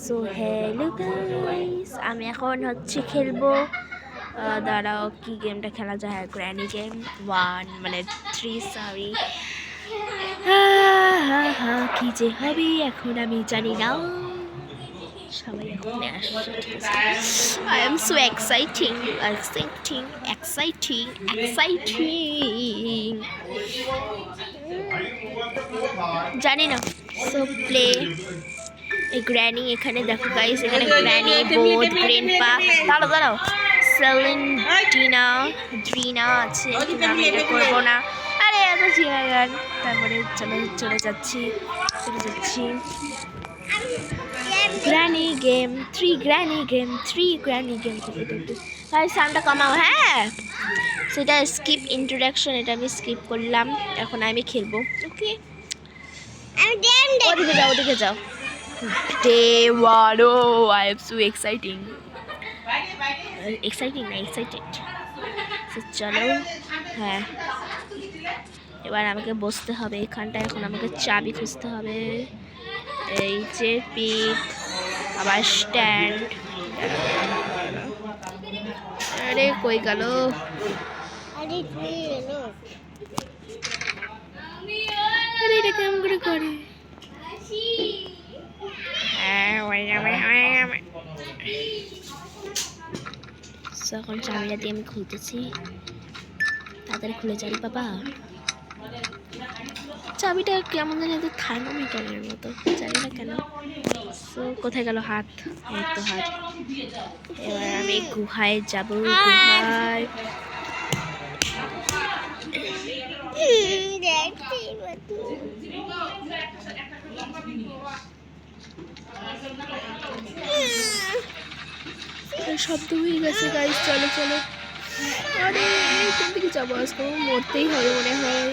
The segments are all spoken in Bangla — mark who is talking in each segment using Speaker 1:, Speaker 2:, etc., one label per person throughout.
Speaker 1: সো হ্যালো গাইস, আমি এখন হচ্ছে খেলবো। দাঁড়াও, কি গেমটা খেলা যায়? হ্যাঁ, গ্র্যানি গেম 1 মানে 3 সরি। কি যে হবে এখন আমি জানি না। সবাই এখন আসছে, ঠিক আছে। I am so exciting exciting exciting exciting জানি না। সো প্লে এই গ্র্যানি এখানে দেখো গাইস, এখানে গ্র্যানি বোধ গ্রেনপা দাঁড়াও সেলিন্টিনা ড্রিনা আছে, কিন্তু আমি এটা করবো না। আরে এত জিয়াগান। তারপরে চলে যাচ্ছি granny game 3 granny game 3 granny game. ভাই সাউন্ডটা কমাও। হ্যাঁ, সেটা স্কিপ ইন্ট্রোডাকশন, এটা আমি স্কিপ করলাম। এখন আমি খেলবো। ওকে, ওদিকে যাও। Day 1. Oh, I am so exciting. Excited. So, চলো। হ্যাঁ, এবার আমাকে বসতে হবে এখানটায়। এখন আমাকে চাবি খুঁজতে হবে। এই যে পিক, আবার স্ট্যান্ড। আরে কই গেল? আরে এটা কেমন করে? এখন চাবিটা দিয়ে আমি খুলতেছি। তাড়াতাড়ি খুলে যাই বাবা। চাবিটা কেমন জানি তো থার্মোমিটারের মতো, জানি না কেন। সো কোথায় গেল হাত? এই তো হাত। এবার আমি গুহায় যাব। গুহায় শব্দ হয়ে গেছে গাইস। চলো। আরে কোন দিকে যাবো? আজকে মরতেই হবে মনে হয়।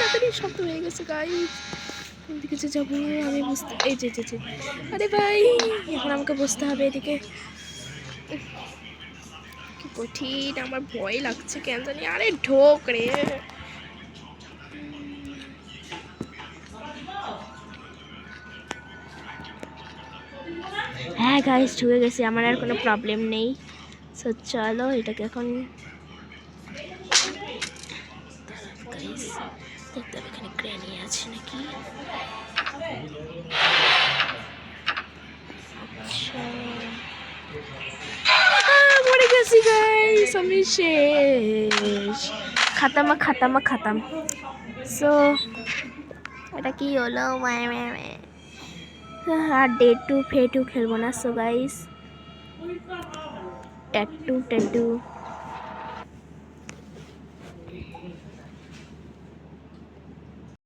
Speaker 1: তাড়াতাড়ি শব্দ হয়ে গেছে গাইস। কোন দিকে যে যাবো আমি বুঝতে, এই যে আরে ভাই, এখন আমাকে বসতে হবে এদিকে। কি কঠিন, আমার ভয় লাগছে কেন জানি। আরে ঢোক রে। হ্যাঁ গাইস, ঢুকে গেছি, আমার আর কোনো প্রবলেম নেই। সো চলো এটাকে এখন দেখতে হবে এখানে গ্র্যানি আছে নাকি। মরে গেছি গাইস, আমি শেষ। খাতাম। সো এটা কি হলো? আর ডে 2 ফে 2 খেলবো না। So guys, tattoo